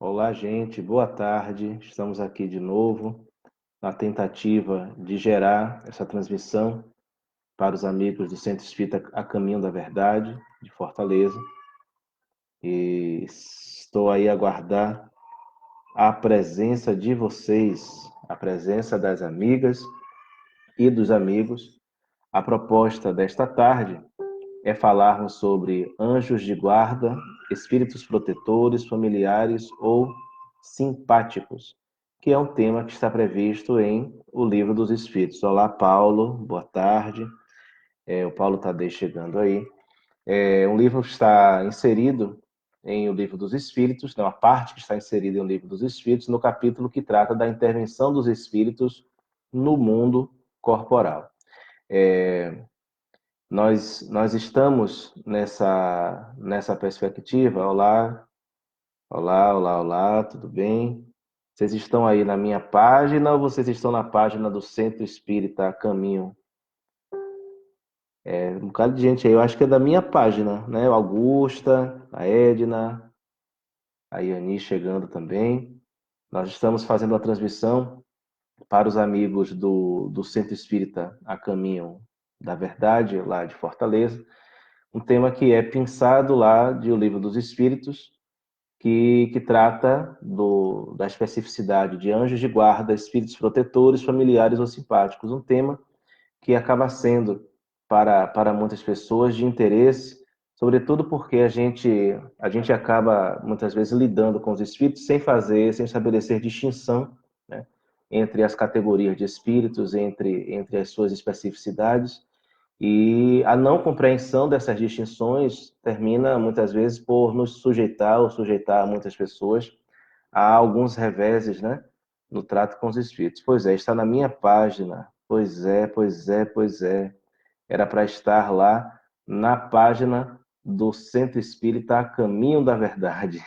Olá, gente, boa tarde. Estamos aqui de novo na tentativa de gerar essa transmissão para os amigos do Centro Espírita A Caminho da Verdade, de Fortaleza. E estou aí a aguardar a presença de vocês, a presença das amigas e dos amigos. A proposta desta tarde é falarmos sobre anjos de guarda, espíritos protetores, familiares ou simpáticos, que é um tema que está previsto em O Livro dos Espíritos. Olá, Paulo, boa tarde. O Paulo Tadei chegando aí. Um livro que está inserido em O Livro dos Espíritos, uma parte que está inserida em O Livro dos Espíritos, no capítulo que trata da intervenção dos espíritos no mundo corporal. Nós estamos nessa perspectiva. Olá, olá, olá, olá, tudo bem? Vocês estão aí na minha página ou vocês estão na página do Centro Espírita Caminho? Um bocado de gente aí, eu acho que é da minha página, né? A Augusta, a Edna, a Iani chegando também. Nós estamos fazendo a transmissão para os amigos do Centro Espírita A Caminho da Verdade, lá de Fortaleza. Um tema que é pensado lá de O Livro dos Espíritos, que trata da especificidade de anjos de guarda, espíritos protetores, familiares ou simpáticos. Um tema que acaba sendo, para muitas pessoas, de interesse, sobretudo porque a gente acaba, muitas vezes, lidando com os espíritos sem estabelecer distinção, né, entre as categorias de espíritos, entre as suas especificidades. E a não compreensão dessas distinções termina, muitas vezes, por nos sujeitar ou sujeitar muitas pessoas a alguns reveses, né, no trato com os espíritos. Pois é, está na minha página. Pois é, pois é, pois é. Era para estar lá na página do Centro Espírita A Caminho da Verdade.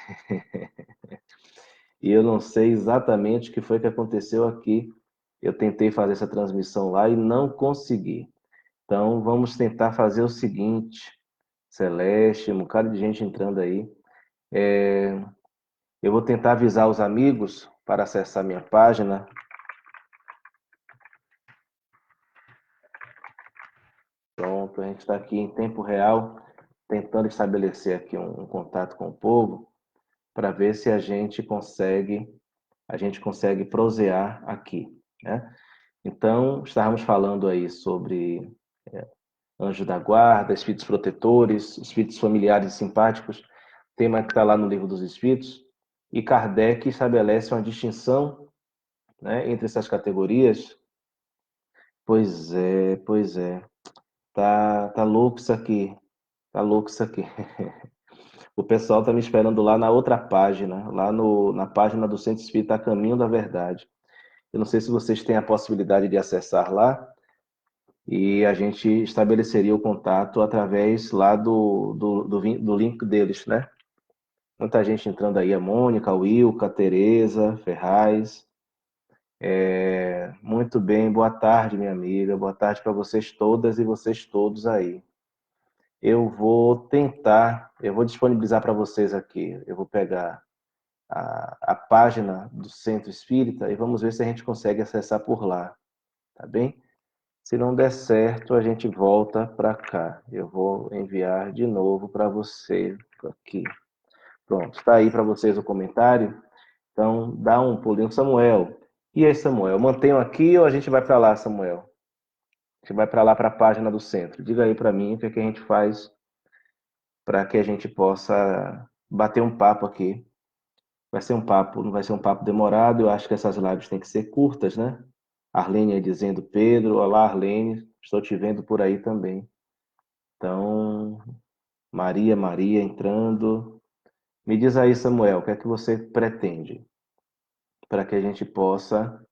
E eu não sei exatamente o que foi que aconteceu aqui. Eu tentei fazer essa transmissão lá e não consegui. Então, vamos tentar fazer o seguinte. Celeste, um bocado de gente entrando aí. Eu vou tentar avisar os amigos para acessar minha página. Pronto, a gente está aqui em tempo real, tentando estabelecer aqui um contato com o povo, para ver se a gente consegue prosear aqui, né? Então, estávamos falando aí sobre anjos da guarda, espíritos protetores, espíritos familiares e simpáticos, tema que está lá no Livro dos Espíritos, e Kardec estabelece uma distinção, né, entre essas categorias. Pois é, pois é. Tá louco isso aqui. Tá louco isso aqui. O pessoal tá me esperando lá na outra página, lá na página do Centro Espírita A Caminho da Verdade. Eu não sei se vocês têm a possibilidade de acessar lá e a gente estabeleceria o contato através lá do link deles, né? Muita gente entrando aí, a Mônica, a Wilca, a Tereza, Ferraz. Muito bem, boa tarde, minha amiga. Boa tarde para vocês todas e vocês todos aí. Eu vou disponibilizar para vocês aqui. Eu vou pegar a página do Centro Espírita e vamos ver se a gente consegue acessar por lá, tá bem? Se não der certo, a gente volta para cá. Eu vou enviar de novo para vocês aqui. Pronto, está aí para vocês o comentário. Então, dá um pulinho. Samuel. E aí, Samuel? Mantenho aqui ou a gente vai para lá, Samuel? A gente vai para lá para a página do centro. Diga aí para mim o que é que a gente faz para que a gente possa bater um papo aqui. Vai ser um papo, não vai ser um papo demorado. Eu acho que essas lives têm que ser curtas, né? Arlene aí dizendo, Pedro, olá Arlene, estou te vendo por aí também. Então, Maria entrando. Me diz aí, Samuel, o que é que você pretende para que a gente possa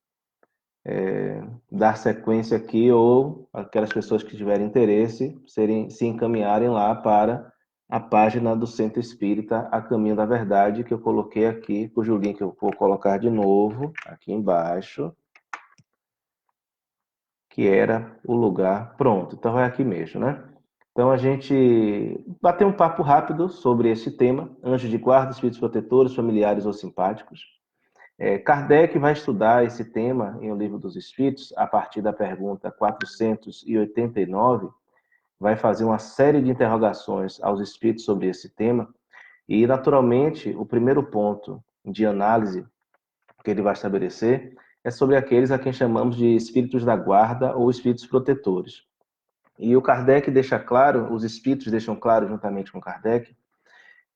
dar sequência aqui ou aquelas pessoas que tiverem interesse se encaminharem lá para a página do Centro Espírita A Caminho da Verdade, que eu coloquei aqui, cujo link eu vou colocar de novo aqui embaixo, que era o lugar pronto. Então é aqui mesmo, né? Então a gente bateu um papo rápido sobre esse tema, anjos de guarda, espíritos protetores, familiares ou simpáticos. Kardec vai estudar esse tema em O Livro dos Espíritos, a partir da pergunta 489, vai fazer uma série de interrogações aos espíritos sobre esse tema, e naturalmente o primeiro ponto de análise que ele vai estabelecer é sobre aqueles a quem chamamos de espíritos da guarda ou espíritos protetores. E o Kardec deixa claro, os espíritos deixam claro, juntamente com Kardec,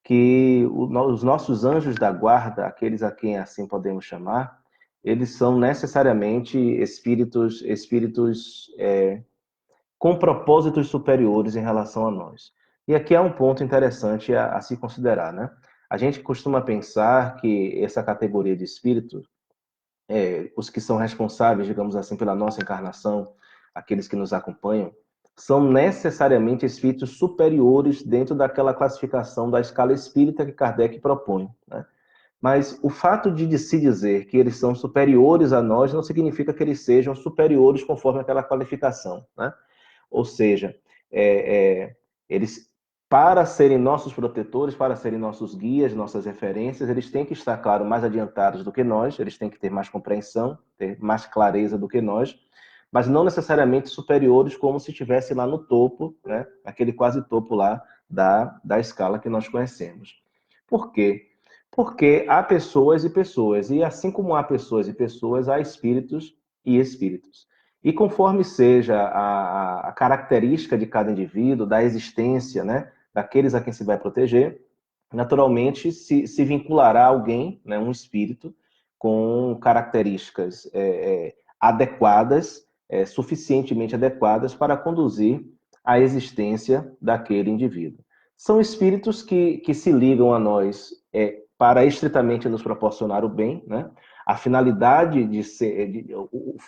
que os nossos anjos da guarda, aqueles a quem assim podemos chamar, eles são necessariamente espíritos com propósitos superiores em relação a nós. E aqui há um ponto interessante a se considerar, né? A gente costuma pensar que essa categoria de espíritos, os que são responsáveis, digamos assim, pela nossa encarnação, aqueles que nos acompanham, são necessariamente espíritos superiores dentro daquela classificação da escala espírita que Kardec propõe, né? Mas o fato de se dizer que eles são superiores a nós não significa que eles sejam superiores conforme aquela qualificação, né? Ou seja, é, é, eles, para serem nossos protetores, para serem nossos guias, nossas referências, eles têm que estar, claro, mais adiantados do que nós, eles têm que ter mais compreensão, ter mais clareza do que nós, mas não necessariamente superiores como se estivesse lá no topo, né? Aquele quase topo lá da escala que nós conhecemos. Por quê? Porque há pessoas e pessoas, e assim como há pessoas e pessoas, há espíritos e espíritos. E conforme seja a característica de cada indivíduo, da existência, né, daqueles a quem se vai proteger, naturalmente se vinculará a alguém, né, um espírito, com características adequadas, suficientemente adequadas para conduzir a existência daquele indivíduo. São espíritos que se ligam a nós para estritamente nos proporcionar o bem, né? A finalidade de ser,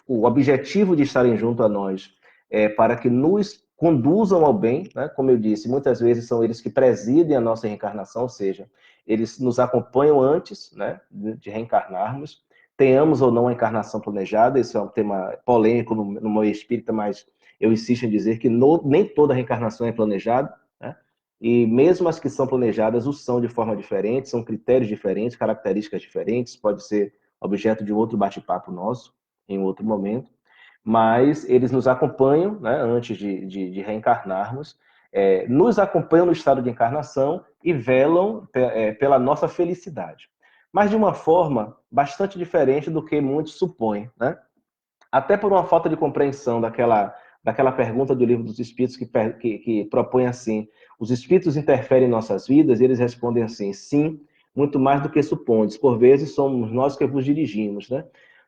o objetivo de estarem junto a nós é para que nos conduzam ao bem, né? Como eu disse, muitas vezes são eles que presidem a nossa reencarnação, ou seja, eles nos acompanham antes, né, de reencarnarmos, tenhamos ou não a encarnação planejada. Isso é um tema polêmico no meio espírita, mas eu insisto em dizer que nem toda reencarnação é planejada, né? E mesmo as que são planejadas, o são de forma diferente, são critérios diferentes, características diferentes, pode ser objeto de outro bate-papo nosso, em outro momento, mas eles nos acompanham, né, antes de reencarnarmos, nos acompanham no estado de encarnação e velam pela nossa felicidade. Mas de uma forma bastante diferente do que muitos supõem, né? Até por uma falta de compreensão daquela pergunta do Livro dos Espíritos que propõe assim: os espíritos interferem em nossas vidas? E eles respondem assim: sim, muito mais do que supondes. Por vezes somos nós que vos dirigimos, né?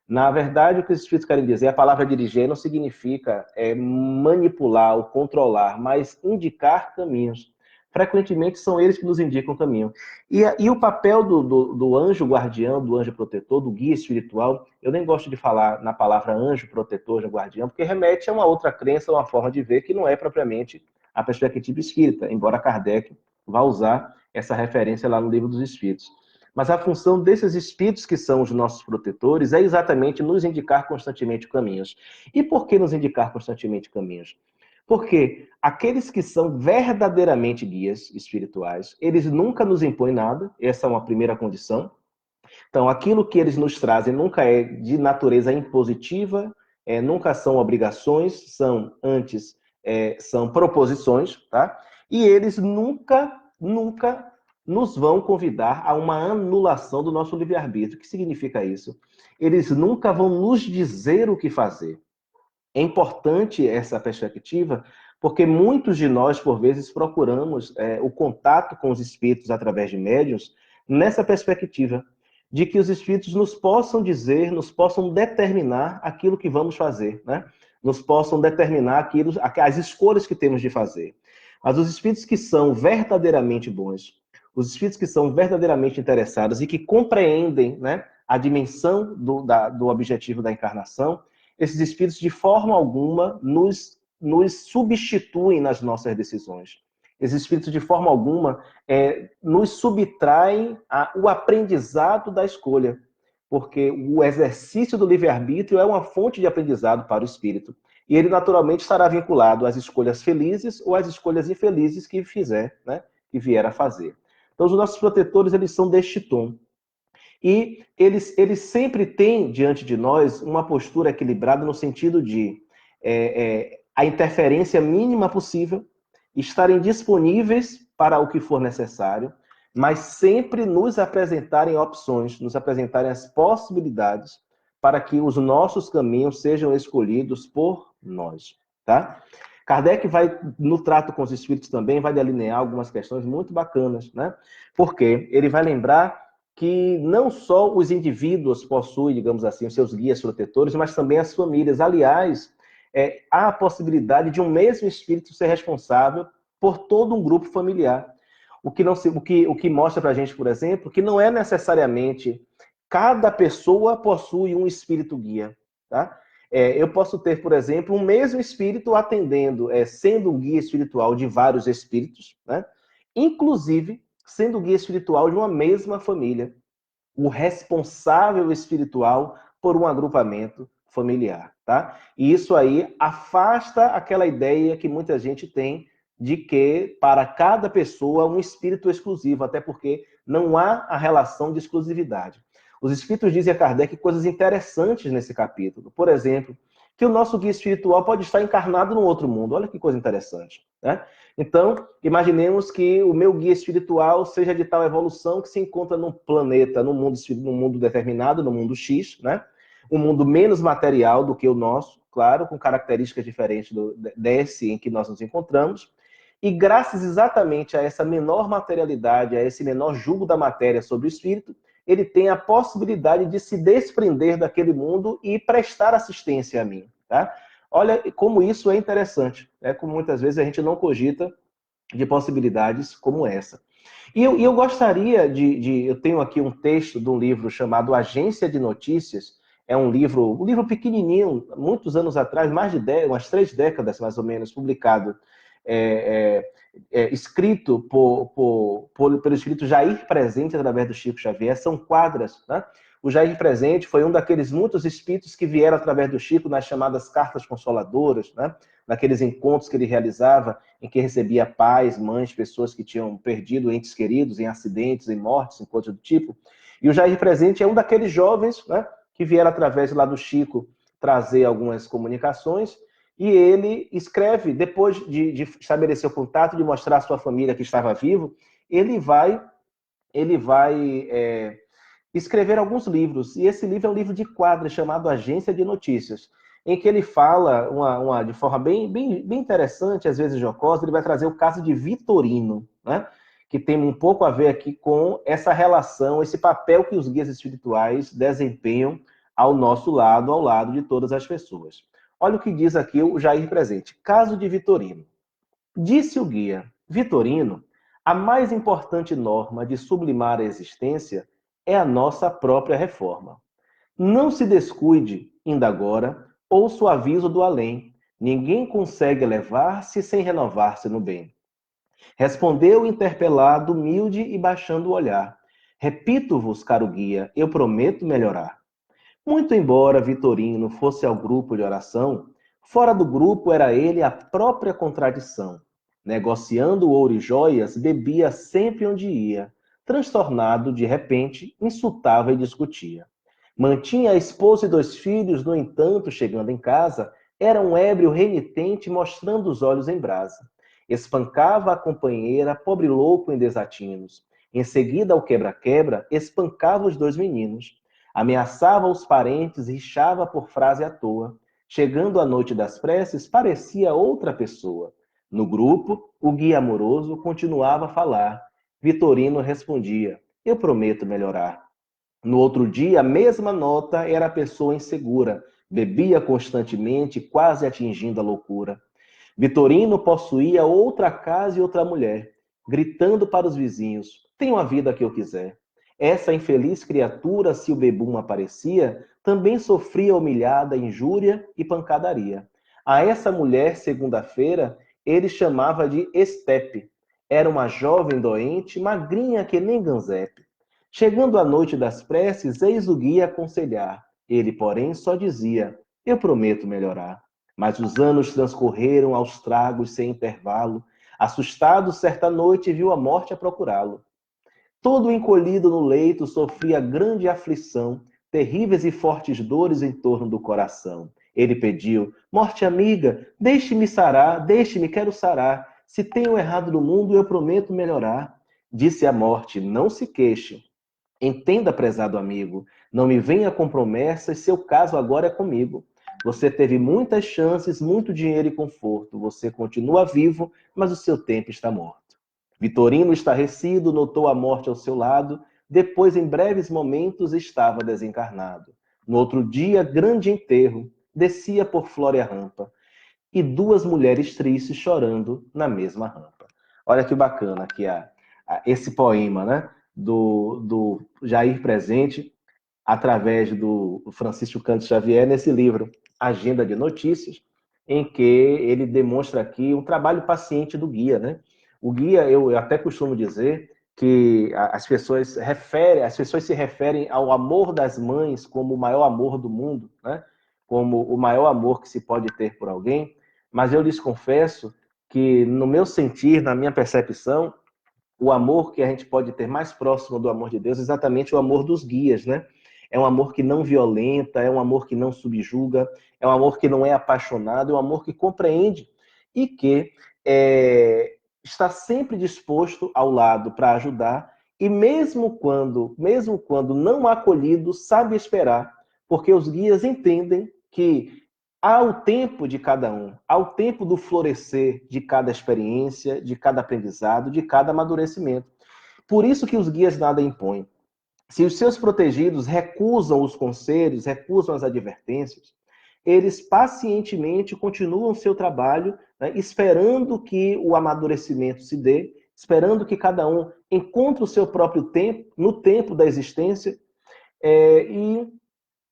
Na verdade, o que os espíritos querem dizer, a palavra dirigir não significa manipular ou controlar, mas indicar caminhos. Frequentemente são eles que nos indicam o caminho. E o papel do anjo guardião, do anjo protetor, do guia espiritual, eu nem gosto de falar na palavra anjo protetor, anjo guardião, porque remete a uma outra crença, uma forma de ver que não é propriamente a perspectiva espírita, embora Kardec vá usar essa referência lá no Livro dos Espíritos. Mas a função desses espíritos que são os nossos protetores é exatamente nos indicar constantemente caminhos. E por que nos indicar constantemente caminhos? Porque aqueles que são verdadeiramente guias espirituais, eles nunca nos impõem nada, essa é uma primeira condição. Então, aquilo que eles nos trazem nunca é de natureza impositiva, nunca são obrigações, são antes, são proposições, tá? E eles nunca nos vão convidar a uma anulação do nosso livre-arbítrio. O que significa isso? Eles nunca vão nos dizer o que fazer. É importante essa perspectiva, porque muitos de nós, por vezes, procuramos o contato com os espíritos através de médiuns nessa perspectiva, de que os espíritos nos possam dizer, nos possam determinar aquilo que vamos fazer, né? Nos possam determinar as escolhas que temos de fazer. Mas os espíritos que são verdadeiramente bons, os espíritos que são verdadeiramente interessados e que compreendem, né, a dimensão do objetivo da encarnação, esses espíritos de forma alguma nos substituem nas nossas decisões. Esses espíritos de forma alguma nos subtraem o aprendizado da escolha, porque o exercício do livre-arbítrio é uma fonte de aprendizado para o espírito. e ele naturalmente estará vinculado às escolhas felizes ou às escolhas infelizes que fizer, né, que vier a fazer. Então, os nossos protetores, eles são deste tom. E eles sempre têm diante de nós uma postura equilibrada no sentido de a interferência mínima possível, estarem disponíveis para o que for necessário, mas sempre nos apresentarem opções, nos apresentarem as possibilidades para que os nossos caminhos sejam escolhidos por nós, tá? Kardec vai, no trato com os espíritos também, vai delinear algumas questões muito bacanas, né? Porque ele vai lembrar que não só os indivíduos possuem, digamos assim, os seus guias protetores, mas também as famílias. Aliás, há a possibilidade de um mesmo espírito ser responsável por todo um grupo familiar. O que mostra para a gente, por exemplo, que não é necessariamente cada pessoa possui um espírito guia. Tá? Eu posso ter, por exemplo, um mesmo espírito atendendo, sendo um guia espiritual de vários espíritos, né? Inclusive sendo guia espiritual de uma mesma família, o responsável espiritual por um agrupamento familiar, tá? E isso aí afasta aquela ideia que muita gente tem de que para cada pessoa um espírito exclusivo, até porque não há a relação de exclusividade. Os espíritos dizem a Kardec coisas interessantes nesse capítulo. Por exemplo, que o nosso guia espiritual pode estar encarnado no outro mundo. Olha que coisa interessante, né? Então, imaginemos que o meu guia espiritual seja de tal evolução que se encontra num planeta, num mundo determinado, no mundo X, né? Um mundo menos material do que o nosso, claro, com características diferentes desse em que nós nos encontramos. E graças exatamente a essa menor materialidade, a esse menor jugo da matéria sobre o espírito, ele tem a possibilidade de se desprender daquele mundo e prestar assistência a mim, tá? Olha como isso é interessante, né? Como muitas vezes a gente não cogita de possibilidades como essa. E eu gostaria eu tenho aqui um texto de um livro chamado Agência de Notícias, é um livro pequenininho, muitos anos atrás, mais de 10, umas 3 décadas mais ou menos, publicado, escrito pelo espírito Jair Presente através do Chico Xavier, são quadras, né? O Jair Presente foi um daqueles muitos espíritos que vieram através do Chico nas chamadas cartas consoladoras, né? Naqueles encontros que ele realizava, em que recebia pais, mães, pessoas que tinham perdido entes queridos em acidentes, em mortes, em coisas do tipo. E o Jair Presente é um daqueles jovens, né, que vieram através lá do Chico trazer algumas comunicações, e ele escreve, depois de estabelecer o contato, de mostrar à sua família que estava vivo, ele vai escrever alguns livros. E esse livro é um livro de quadros chamado Agência de Notícias, em que ele fala de forma bem interessante, às vezes jocosa, ele vai trazer o caso de Vitorino, né? Que tem um pouco a ver aqui com essa relação, esse papel que os guias espirituais desempenham ao nosso lado, ao lado de todas as pessoas. Olha o que diz aqui o Jair Presente. Caso de Vitorino. Disse o guia, Vitorino, a mais importante norma de sublimar a existência é a nossa própria reforma. Não se descuide, ainda agora, ouça o aviso do além. Ninguém consegue elevar-se sem renovar-se no bem. Respondeu o interpelado, humilde e baixando o olhar. Repito-vos, caro guia, eu prometo melhorar. Muito embora Vitorino fosse ao grupo de oração, fora do grupo era ele a própria contradição. Negociando ouro e joias, bebia sempre onde ia. Transtornado, de repente, insultava e discutia. Mantinha a esposa e 2 filhos, no entanto, chegando em casa, era um ébrio renitente, mostrando os olhos em brasa. Espancava a companheira, pobre louco em desatinos. Em seguida, ao quebra-quebra, espancava os 2 meninos. Ameaçava os parentes, rixava por frase à toa. Chegando à noite das preces, parecia outra pessoa. No grupo, o guia amoroso continuava a falar. Vitorino respondia, eu prometo melhorar. No outro dia, a mesma nota era a pessoa insegura. Bebia constantemente, quase atingindo a loucura. Vitorino possuía outra casa e outra mulher, gritando para os vizinhos, tenho a vida que eu quiser. Essa infeliz criatura, se o bebum aparecia, também sofria humilhada, injúria e pancadaria. A essa mulher, segunda-feira, ele chamava de Estepe. Era uma jovem doente, magrinha que nem ganzepe. Chegando à noite das preces, eis o guia aconselhar. Ele, porém, só dizia, eu prometo melhorar. Mas os anos transcorreram aos tragos sem intervalo. Assustado, certa noite, viu a morte a procurá-lo. Todo encolhido no leito, sofria grande aflição, terríveis e fortes dores em torno do coração. Ele pediu: morte amiga, deixe-me sarar, deixe-me, quero sarar. Se tenho errado no mundo, eu prometo melhorar. Disse a morte: não se queixe. Entenda, prezado amigo, não me venha com promessas, seu caso agora é comigo. Você teve muitas chances, muito dinheiro e conforto. Você continua vivo, mas o seu tempo está morto. Vitorino, estarrecido, notou a morte ao seu lado. Depois, em breves momentos, estava desencarnado. No outro dia, grande enterro, descia por Flória Rampa. E duas mulheres tristes chorando na mesma rampa. Olha que bacana aqui esse poema, né? Do Jair Presente, através do Francisco Cândido Xavier, nesse livro, Agenda de Notícias, em que ele demonstra aqui o trabalho paciente do guia, né? O guia, eu até costumo dizer que as pessoas se referem ao amor das mães como o maior amor do mundo, né? Como o maior amor que se pode ter por alguém, mas eu lhes confesso que, no meu sentir, na minha percepção, o amor que a gente pode ter mais próximo do amor de Deus é exatamente o amor dos guias, né? É um amor que não violenta, é um amor que não subjuga, é um amor que não é apaixonado, é um amor que compreende e que está sempre disposto ao lado para ajudar e mesmo quando não acolhido, sabe esperar, porque os guias entendem que há o tempo de cada um, há o tempo do florescer de cada experiência, de cada aprendizado, de cada amadurecimento. Por isso que os guias nada impõem. Se os seus protegidos recusam os conselhos, recusam as advertências, eles pacientemente continuam seu trabalho, né, esperando que o amadurecimento se dê, esperando que cada um encontre o seu próprio tempo, no tempo da existência, e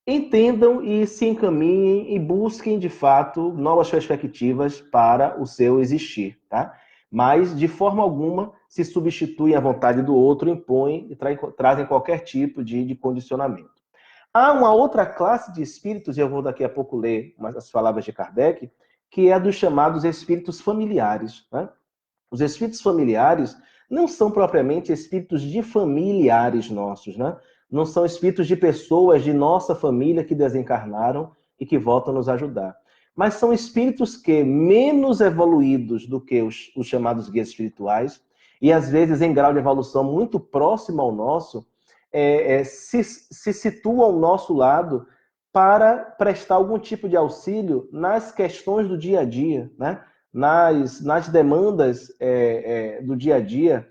entendam e se encaminhem e busquem, de fato, novas perspectivas para o seu existir, tá? Mas, de forma alguma, se substituem à vontade do outro, impõem e trazem qualquer tipo de condicionamento. Há uma outra classe de espíritos, e eu vou daqui a pouco ler as palavras de Kardec, que é a dos chamados espíritos familiares, né? Os espíritos familiares não são propriamente espíritos de familiares nossos, né? Não são espíritos de pessoas de nossa família que desencarnaram e que voltam a nos ajudar. Mas são espíritos que, menos evoluídos do que os chamados guias espirituais, e às vezes em grau de evolução muito próximo ao nosso, se situam ao nosso lado para prestar algum tipo de auxílio nas questões do dia a dia, né? Nas demandas do dia a dia,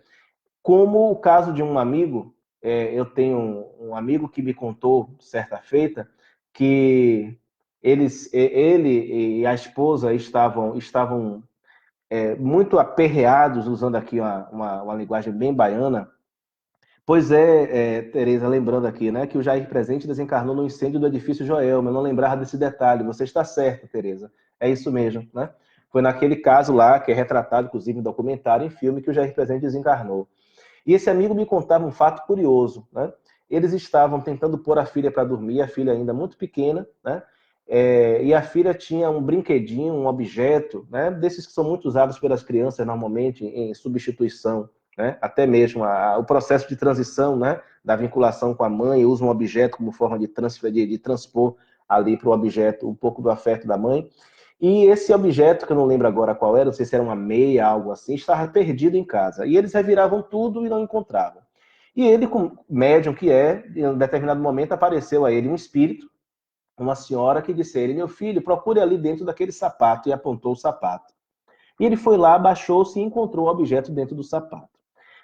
como o caso de um amigo. Eu tenho um amigo que me contou, certa feita, que ele e a esposa estavam muito aperreados, usando aqui uma linguagem bem baiana. Pois Tereza, lembrando aqui, né, que o Jair Presente desencarnou no incêndio do edifício Joelma. Eu não lembrava desse detalhe. Você está certa, Tereza. É isso mesmo, né? Foi naquele caso lá, que é retratado, inclusive, em documentário, em filme, que o Jair Presente desencarnou. E esse amigo me contava um fato curioso, né? Eles estavam tentando pôr a filha para dormir, a filha ainda muito pequena, né? E a filha tinha um brinquedinho, um objeto, né? Desses que são muito usados pelas crianças normalmente em substituição, né? Até mesmo o processo de transição, né? Da vinculação com a mãe, usa um objeto como forma de transpor ali para o objeto um pouco do afeto da mãe. E esse objeto, que eu não lembro agora qual era, não sei se era uma meia, algo assim, estava perdido em casa. E eles reviravam tudo e não encontravam. E ele, como médium que em um determinado momento apareceu a ele um espírito, uma senhora que disse a ele: meu filho, procure ali dentro daquele sapato, e apontou o sapato. E ele foi lá, abaixou-se e encontrou o objeto dentro do sapato.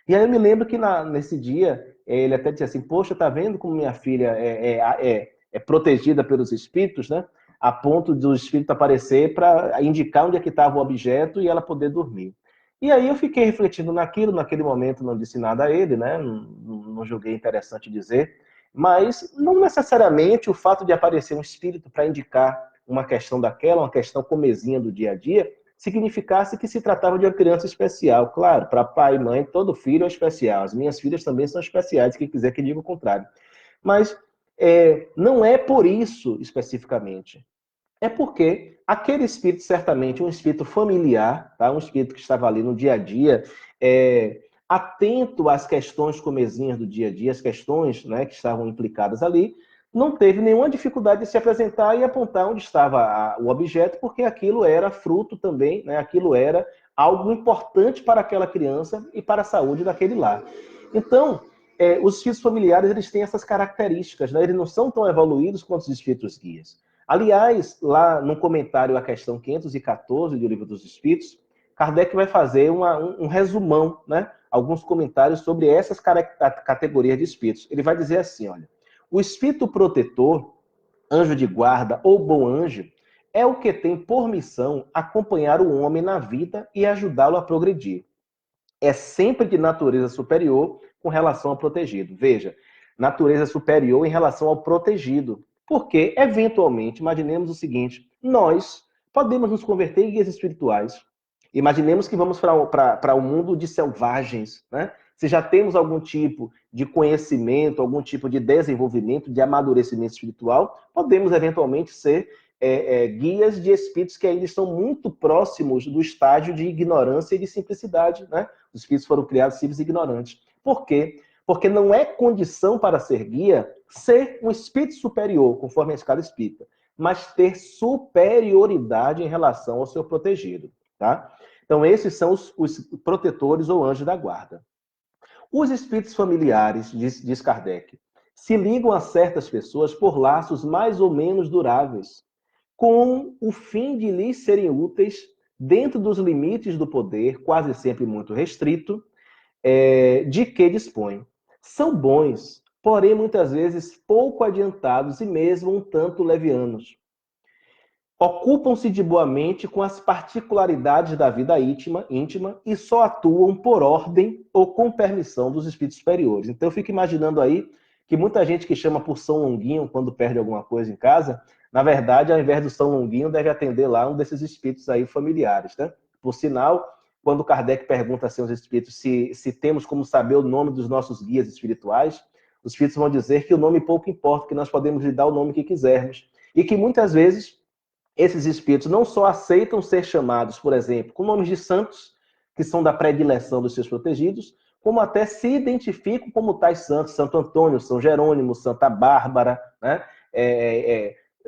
E aí eu me lembro que nesse dia, ele até disse assim: poxa, tá vendo como minha filha é protegida pelos espíritos, né? A ponto do espírito aparecer para indicar onde é que estava o objeto e ela poder dormir. E aí eu fiquei refletindo naquele momento não disse nada a ele, né? Não julguei interessante dizer, mas não necessariamente o fato de aparecer um espírito para indicar uma questão daquela, uma questão comezinha do dia a dia, significasse que se tratava de uma criança especial. Claro, para pai e mãe, todo filho é especial. As minhas filhas também são especiais, quem quiser que diga o contrário. Mas não é por isso especificamente. É porque aquele espírito, certamente, um espírito familiar, tá? Um espírito que estava ali no dia a dia, atento às questões comezinhas do dia a dia, as questões, né, que estavam implicadas ali, não teve nenhuma dificuldade de se apresentar e apontar onde estava o objeto, porque aquilo era fruto também, né, aquilo era algo importante para aquela criança e para a saúde daquele lar. Então, os espíritos familiares, eles têm essas características, né? Eles não são tão evoluídos quanto os espíritos guias. Aliás, lá no comentário à questão 514 do Livro dos Espíritos, Kardec vai fazer um resumão, né? Alguns comentários sobre essas categorias de espíritos. Ele vai dizer assim, olha, o espírito protetor, anjo de guarda ou bom anjo, é o que tem por missão acompanhar o homem na vida e ajudá-lo a progredir. É sempre de natureza superior com relação ao protegido. Veja, natureza superior em relação ao protegido. Porque, eventualmente, imaginemos o seguinte, nós podemos nos converter em guias espirituais. Imaginemos que vamos para um mundo de selvagens, né? Se já temos algum tipo de conhecimento, algum tipo de desenvolvimento, de amadurecimento espiritual, podemos eventualmente ser guias de espíritos que ainda estão muito próximos do estágio de ignorância e de simplicidade, né? Os espíritos foram criados simples e ignorantes. Por quê? Porque não é condição para ser guia ser um espírito superior, conforme a escala espírita, mas ter superioridade em relação ao seu protegido, tá? Então, esses são os protetores ou anjos da guarda. Os espíritos familiares, diz Kardec, se ligam a certas pessoas por laços mais ou menos duráveis, com o fim de lhes serem úteis dentro dos limites do poder, quase sempre muito restrito, de que dispõem. São bons, porém muitas vezes pouco adiantados e mesmo um tanto levianos. Ocupam-se de boa mente com as particularidades da vida íntima e só atuam por ordem ou com permissão dos espíritos superiores. Então eu fico imaginando aí que muita gente que chama por São Longuinho quando perde alguma coisa em casa, na verdade, ao invés do São Longuinho, deve atender lá um desses espíritos aí familiares, né? Por sinal, quando Kardec pergunta assim aos espíritos se temos como saber o nome dos nossos guias espirituais, os espíritos vão dizer que o nome pouco importa, que nós podemos lhe dar o nome que quisermos. E que muitas vezes esses espíritos não só aceitam ser chamados, por exemplo, com nomes de santos, que são da predileção dos seus protegidos, como até se identificam como tais santos, Santo Antônio, São Jerônimo, Santa Bárbara, né?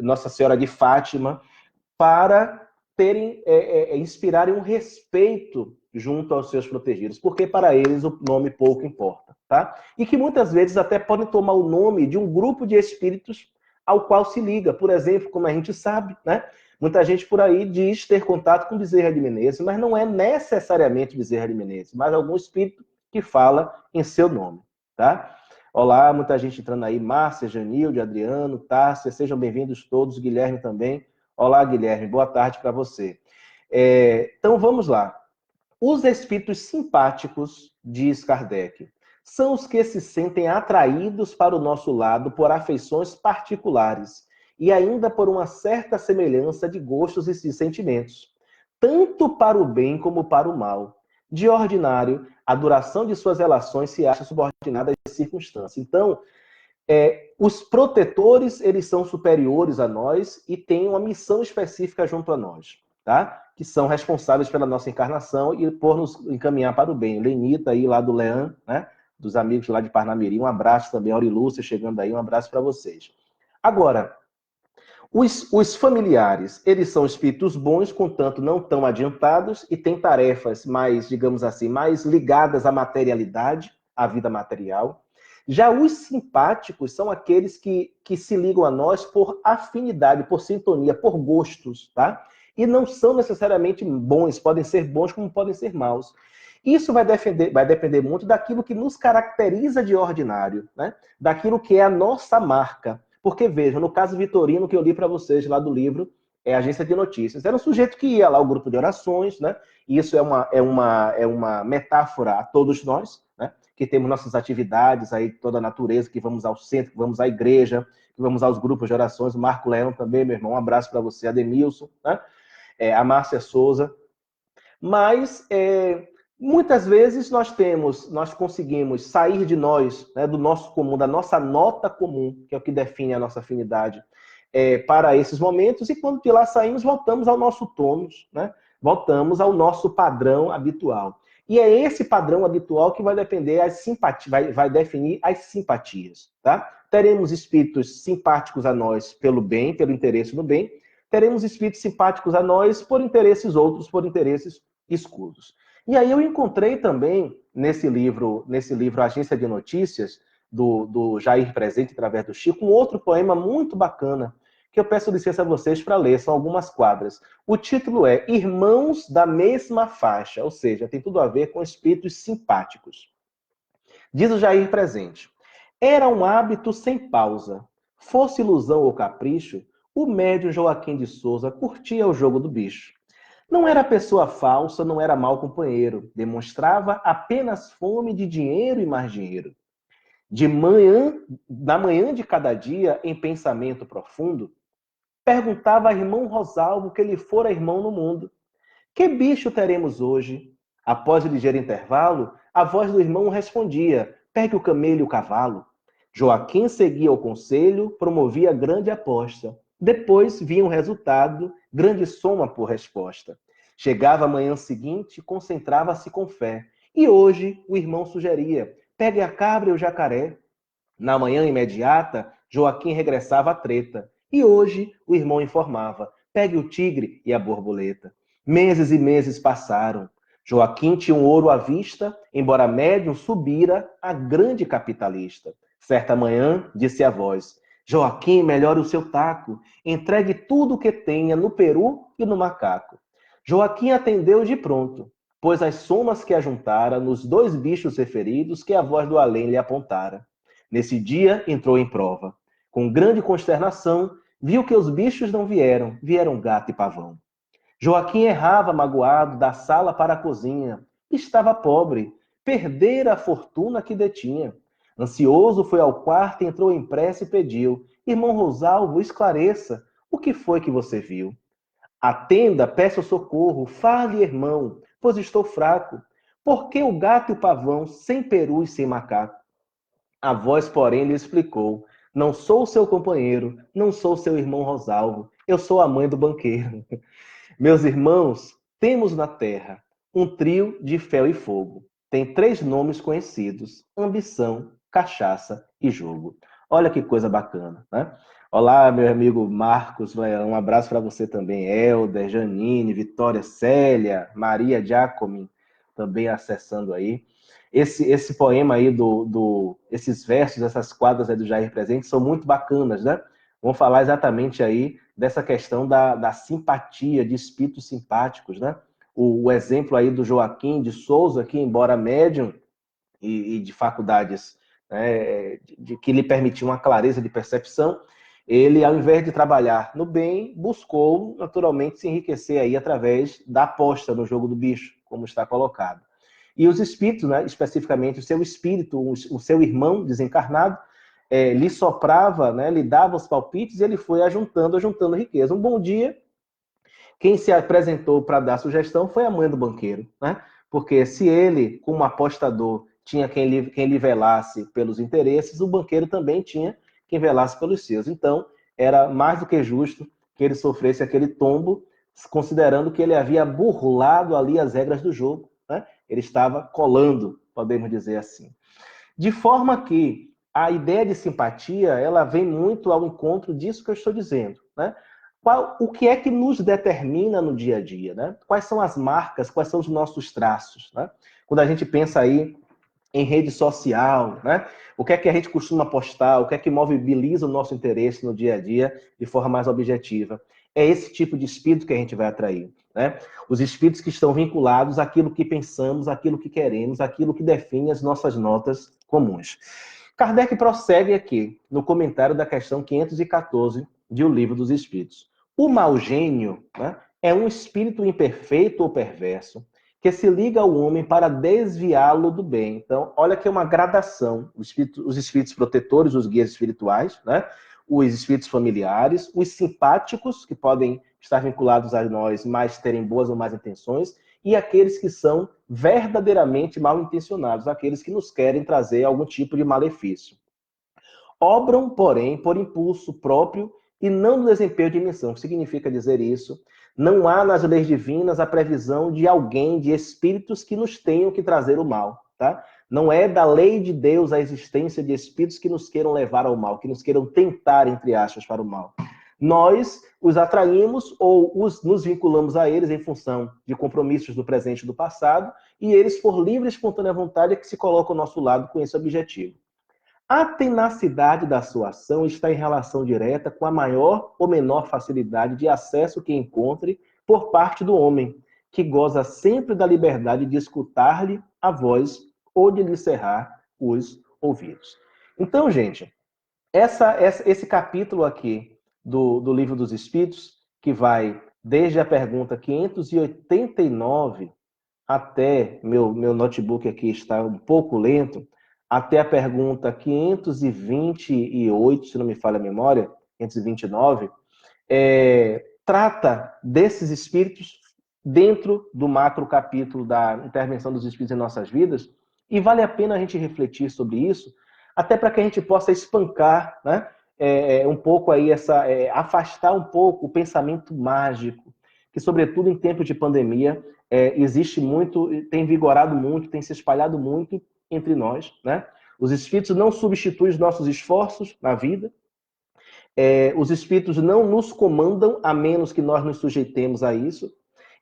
Nossa Senhora de Fátima, para terem, inspirarem um respeito junto aos seus protegidos, porque para eles o nome pouco importa, tá? E que muitas vezes até podem tomar o nome de um grupo de espíritos ao qual se liga. Por exemplo, como a gente sabe, né? Muita gente por aí diz ter contato com Bezerra de Menezes, mas não é necessariamente Bezerra de Menezes, mas algum espírito que fala em seu nome, tá? Olá, muita gente entrando aí, Márcia, Janilde, Adriano, Tássia, sejam bem-vindos todos, Guilherme também. Olá, Guilherme, boa tarde para você. Então, vamos lá. Os espíritos simpáticos, diz Kardec, são os que se sentem atraídos para o nosso lado por afeições particulares e ainda por uma certa semelhança de gostos e de sentimentos, tanto para o bem como para o mal. De ordinário, a duração de suas relações se acha subordinada às circunstâncias. Então, os protetores, eles são superiores a nós e têm uma missão específica junto a nós, tá? Que são responsáveis pela nossa encarnação e por nos encaminhar para o bem. Lenita aí lá do Leão, né? Dos amigos lá de Parnamirim, um abraço também, Aurilúcia chegando aí, um abraço para vocês. Agora, os familiares, eles são espíritos bons, contanto não tão adiantados e têm tarefas mais, digamos assim, mais ligadas à materialidade, à vida material. Já os simpáticos são aqueles que se ligam a nós por afinidade, por sintonia, por gostos, tá? E não são necessariamente bons, podem ser bons como podem ser maus. Isso vai depender muito daquilo que nos caracteriza de ordinário, né? Daquilo que é a nossa marca. Porque, vejam, no caso Vitorino, que eu li para vocês lá do livro, Agência de Notícias, era um sujeito que ia lá ao grupo de orações, né? E isso é uma metáfora a todos nós, né? Que temos nossas atividades aí, toda a natureza, que vamos ao centro, que vamos à igreja, que vamos aos grupos de orações. O Marco Leão também, meu irmão, um abraço para você, Ademilson, né? A Márcia Souza. Mas muitas vezes nós conseguimos sair de nós, né, do nosso comum, da nossa nota comum, que é o que define a nossa afinidade, para esses momentos, e quando de lá saímos, voltamos ao nosso tônus, né? Voltamos ao nosso padrão habitual. E é esse padrão habitual que vai depender as simpatias, vai definir as simpatias, tá? Teremos espíritos simpáticos a nós pelo bem, pelo interesse no bem. Teremos espíritos simpáticos a nós por interesses outros, por interesses escusos. E aí eu encontrei também nesse livro Agência de Notícias, do Jair Presente, através do Chico, um outro poema muito bacana, que eu peço licença a vocês para ler, são algumas quadras. O título é Irmãos da Mesma Faixa, ou seja, tem tudo a ver com espíritos simpáticos. Diz o Jair Presente: era um hábito sem pausa. Fosse ilusão ou capricho, o médium Joaquim de Souza curtia o jogo do bicho. Não era pessoa falsa, não era mau companheiro. Demonstrava apenas fome de dinheiro e mais dinheiro. Na manhã de cada dia, em pensamento profundo, perguntava a irmão Rosalvo que lhe fora irmão no mundo. Que bicho teremos hoje? Após o ligeiro intervalo, a voz do irmão respondia: pegue o camelo e o cavalo. Joaquim seguia o conselho, promovia grande aposta. Depois vinha o resultado, grande soma por resposta. Chegava a manhã seguinte, concentrava-se com fé. E hoje o irmão sugeria: pegue a cabra e o jacaré. Na manhã imediata, Joaquim regressava à treta. E hoje o irmão informava: pegue o tigre e a borboleta. Meses e meses passaram. Joaquim tinha um ouro à vista, embora médium subira a grande capitalista. Certa manhã, disse a voz: Joaquim, melhore o seu taco, entregue tudo o que tenha no peru e no macaco. Joaquim atendeu de pronto, pois as somas que ajuntara nos dois bichos referidos que a voz do além lhe apontara. Nesse dia, entrou em prova. Com grande consternação, viu que os bichos não vieram, vieram gato e pavão. Joaquim errava magoado da sala para a cozinha. Estava pobre, perdera a fortuna que detinha. Ansioso foi ao quarto, entrou em prece e pediu: Irmão Rosalvo, esclareça, o que foi que você viu? Atenda, peça socorro, fale, irmão, pois estou fraco. Por que o gato e o pavão, sem peru e sem macaco? A voz, porém, lhe explicou: não sou seu companheiro, não sou seu irmão Rosalvo, eu sou a mãe do banqueiro. Meus irmãos, temos na terra um trio de ferro e fogo. Tem 3 nomes conhecidos: ambição, cachaça e jogo. Olha que coisa bacana, né? Olá, meu amigo Marcos, um abraço para você também, Helder, Janine, Vitória, Célia, Maria Giacomin, também acessando aí. Esse poema aí, esses versos, essas quadras aí do Jair Presente são muito bacanas, né? Vamos falar exatamente aí dessa questão da simpatia, de espíritos simpáticos, né? O exemplo aí do Joaquim de Souza, que embora médium e de faculdades, né, que lhe permitiam uma clareza de percepção, ele, ao invés de trabalhar no bem, buscou naturalmente se enriquecer aí através da aposta no jogo do bicho, como está colocado. E os espíritos, né, especificamente o seu espírito, o seu irmão desencarnado, lhe soprava, né, lhe dava os palpites e ele foi ajuntando riqueza. Um bom dia, quem se apresentou para dar sugestão foi a mãe do banqueiro, né? Porque se ele, como apostador, tinha quem lhe velasse pelos interesses, o banqueiro também tinha quem velasse pelos seus. Então, era mais do que justo que ele sofresse aquele tombo, considerando que ele havia burlado ali as regras do jogo, né? Ele estava colando, podemos dizer assim. De forma que a ideia de simpatia, ela vem muito ao encontro disso que eu estou dizendo, né? O que é que nos determina no dia a dia, né? Quais são as marcas, quais são os nossos traços, né? Quando a gente pensa aí em rede social, né? O que é que a gente costuma postar, o que é que mobiliza o nosso interesse no dia a dia de forma mais objetiva? É esse tipo de espírito que a gente vai atrair, né? Os espíritos que estão vinculados àquilo que pensamos, àquilo que queremos, àquilo que define as nossas notas comuns. Kardec prossegue aqui no comentário da questão 514 de O Livro dos Espíritos. O mau gênio, né, é um espírito imperfeito ou perverso que se liga ao homem para desviá-lo do bem. Então, olha que é uma gradação. Os espíritos protetores, os guias espirituais, né, os espíritos familiares, os simpáticos, que podem estar vinculados a nós, mas terem boas ou más intenções, e aqueles que são verdadeiramente mal intencionados, aqueles que nos querem trazer algum tipo de malefício. Obram, porém, por impulso próprio e não do desempenho de missão. O que significa dizer isso? Não há nas leis divinas a previsão de alguém, de espíritos que nos tenham que trazer o mal, tá? Não é da lei de Deus a existência de espíritos que nos queiram levar ao mal, que nos queiram tentar, entre aspas, para o mal. Nós os atraímos ou nos vinculamos a eles em função de compromissos do presente e do passado, e eles, por livre e espontânea vontade, é que se colocam ao nosso lado com esse objetivo. A tenacidade da sua ação está em relação direta com a maior ou menor facilidade de acesso que encontre por parte do homem, que goza sempre da liberdade de escutar-lhe a voz ou de lhe cerrar os ouvidos. Então, gente, esse capítulo aqui do Livro dos Espíritos, que vai desde a pergunta 589 até, meu notebook aqui está um pouco lento, até a pergunta 528, se não me falha a memória, 529, trata desses espíritos dentro do macro capítulo da intervenção dos espíritos em nossas vidas, e vale a pena a gente refletir sobre isso, até para que a gente possa espancar, né, um pouco aí afastar um pouco o pensamento mágico, que sobretudo em tempos de pandemia existe muito, tem vigorado muito, tem se espalhado muito entre nós, né? Os espíritos não substituem os nossos esforços na vida. Os espíritos não nos comandam, a menos que nós nos sujeitemos a isso.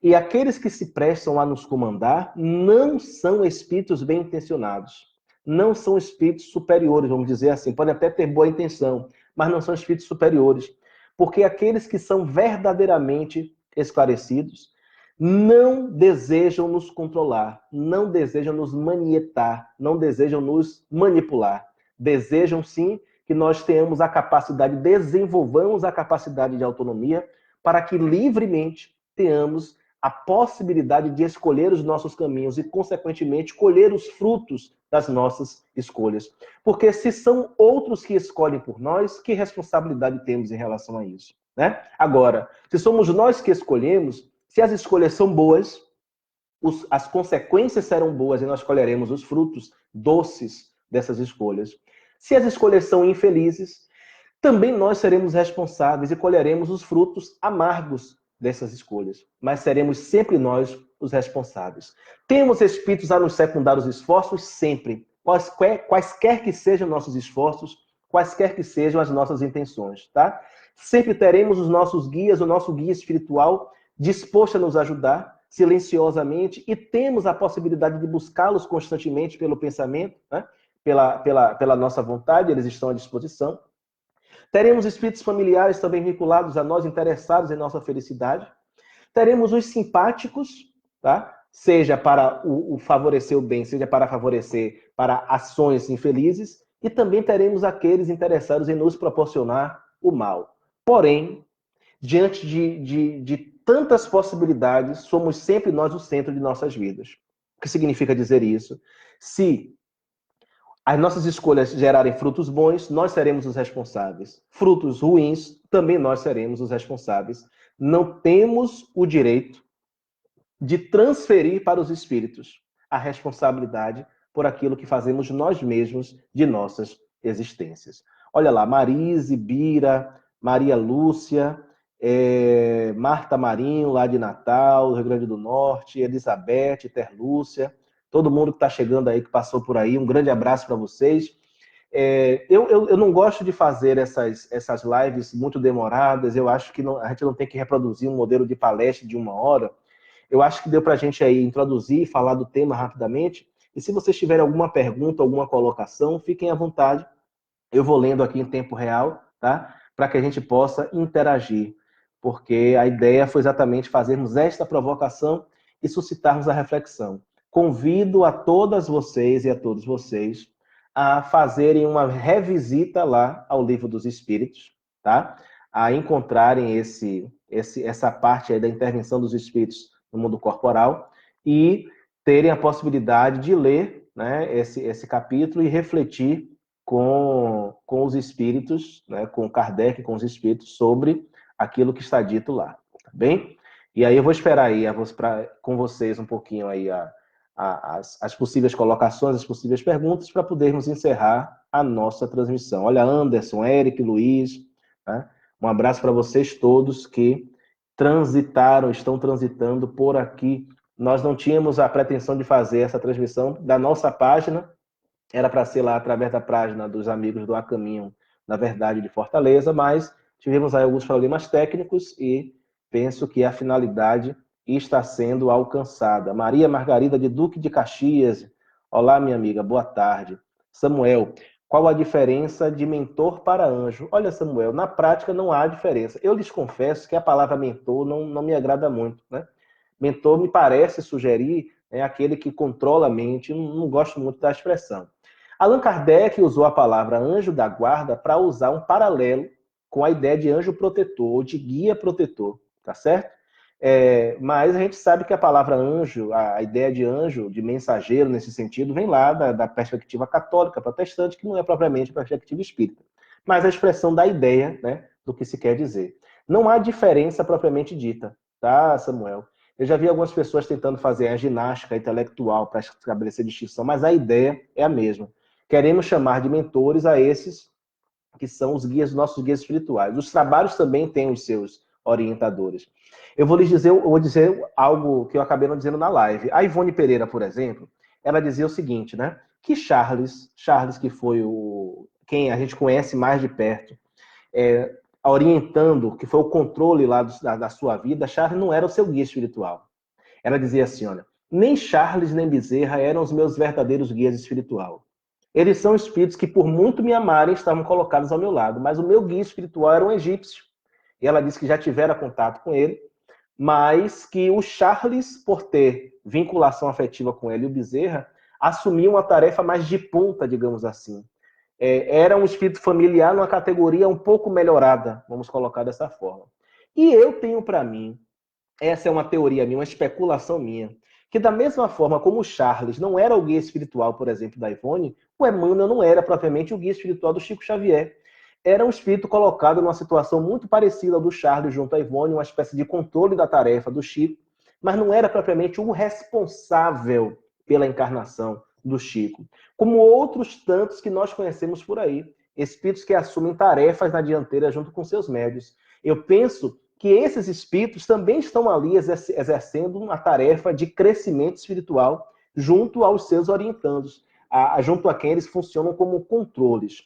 E aqueles que se prestam a nos comandar não são espíritos bem intencionados. Não são espíritos superiores, vamos dizer assim. Podem até ter boa intenção, mas não são espíritos superiores. Porque aqueles que são verdadeiramente esclarecidos não desejam nos controlar, não desejam nos manietar, não desejam nos manipular. Desejam, sim, que nós tenhamos a capacidade, desenvolvamos a capacidade de autonomia para que livremente tenhamos a possibilidade de escolher os nossos caminhos e, consequentemente, colher os frutos das nossas escolhas. Porque se são outros que escolhem por nós, que responsabilidade temos em relação a isso, né? Agora, se somos nós que escolhemos, se as escolhas são boas, as consequências serão boas e nós colheremos os frutos doces dessas escolhas. Se as escolhas são infelizes, também nós seremos responsáveis e colheremos os frutos amargos dessas escolhas. Mas seremos sempre nós os responsáveis. Temos espíritos a nos secundar os esforços sempre. Quaisquer que sejam nossos esforços, quaisquer que sejam as nossas intenções, tá? Sempre teremos os nossos guias, o nosso guia espiritual disposto a nos ajudar silenciosamente e temos a possibilidade de buscá-los constantemente pelo pensamento, né? Pela nossa vontade, eles estão à disposição. Teremos espíritos familiares também vinculados a nós, interessados em nossa felicidade. Teremos os simpáticos, tá? Seja para o favorecer o bem, seja para favorecer para ações infelizes. E também teremos aqueles interessados em nos proporcionar o mal. Porém, diante de tantas possibilidades, somos sempre nós o centro de nossas vidas. O que significa dizer isso? Se as nossas escolhas gerarem frutos bons, nós seremos os responsáveis. Frutos ruins, também nós seremos os responsáveis. Não temos o direito de transferir para os espíritos a responsabilidade por aquilo que fazemos nós mesmos de nossas existências. Olha lá, Marise, Bira, Maria Lúcia, Marta Marinho, lá de Natal, do Rio Grande do Norte, Elizabeth, Terlúcia, todo mundo que está chegando aí, que passou por aí, um grande abraço para vocês. Eu não gosto de fazer essas lives muito demoradas, eu acho que a gente não tem que reproduzir um modelo de palestra de 1 hora. Eu acho que deu para a gente aí introduzir, falar do tema rapidamente, e se vocês tiverem alguma pergunta, alguma colocação, fiquem à vontade. Eu vou lendo aqui em tempo real, tá? Para que a gente possa interagir, porque a ideia foi exatamente fazermos esta provocação e suscitarmos a reflexão. Convido a todas vocês e a todos vocês a fazerem uma revisita lá ao Livro dos Espíritos, tá? A encontrarem essa parte aí da intervenção dos espíritos no mundo corporal e terem a possibilidade de ler, né, esse capítulo e refletir com os espíritos, né, com Kardec, com os espíritos, sobre aquilo que está dito lá, tá bem? E aí eu vou esperar aí com vocês um pouquinho aí as possíveis colocações, as possíveis perguntas, para podermos encerrar a nossa transmissão. Olha, Anderson, Eric, Luiz, né? Um abraço para vocês todos que estão transitando por aqui. Nós não tínhamos a pretensão de fazer essa transmissão da nossa página, era para ser lá através da página dos amigos do A Caminho, na verdade, de Fortaleza, mas tivemos aí alguns problemas técnicos e penso que a finalidade está sendo alcançada. Maria Margarida de Duque de Caxias. Olá, minha amiga, boa tarde. Samuel, qual a diferença de mentor para anjo? Olha, Samuel, na prática não há diferença. Eu lhes confesso que a palavra mentor não me agrada muito, né? Mentor me parece sugerir aquele que controla a mente, não gosto muito da expressão. Allan Kardec usou a palavra anjo da guarda para usar um paralelo com a ideia de anjo protetor, ou de guia protetor, tá certo? Mas a gente sabe que a palavra anjo, a ideia de anjo, de mensageiro nesse sentido, vem lá da perspectiva católica, protestante, que não é propriamente a perspectiva espírita. Mas a expressão da ideia, né, do que se quer dizer. Não há diferença propriamente dita, tá, Samuel? Eu já vi algumas pessoas tentando fazer a ginástica intelectual para estabelecer distinção, mas a ideia é a mesma. Queremos chamar de mentores a esses que são os guias, nossos guias espirituais. Os trabalhos também têm os seus orientadores. Eu vou dizer algo que eu acabei não dizendo na live. A Ivone Pereira, por exemplo, ela dizia o seguinte, né? Que Charles que foi quem a gente conhece mais de perto, orientando, que foi o controle lá da sua vida, Charles não era o seu guia espiritual. Ela dizia assim, olha, nem Charles nem Bezerra eram os meus verdadeiros guias espirituais. Eles são espíritos que, por muito me amarem, estavam colocados ao meu lado. Mas o meu guia espiritual era um egípcio. E ela disse que já tivera contato com ele, mas que o Charles, por ter vinculação afetiva com ele e o Bezerra, assumia uma tarefa mais de ponta, digamos assim. Era um espírito familiar numa categoria um pouco melhorada, vamos colocar dessa forma. E eu tenho para mim, essa é uma teoria minha, uma especulação minha, que da mesma forma como o Charles não era o guia espiritual, por exemplo, da Ivone, o Emmanuel não era propriamente o guia espiritual do Chico Xavier. Era um espírito colocado numa situação muito parecida ao do Charles junto à Ivone, uma espécie de controle da tarefa do Chico, mas não era propriamente o responsável pela encarnação do Chico. Como outros tantos que nós conhecemos por aí, espíritos que assumem tarefas na dianteira junto com seus médios. Eu penso que esses espíritos também estão ali exercendo uma tarefa de crescimento espiritual junto aos seus orientandos, junto a quem eles funcionam como controles.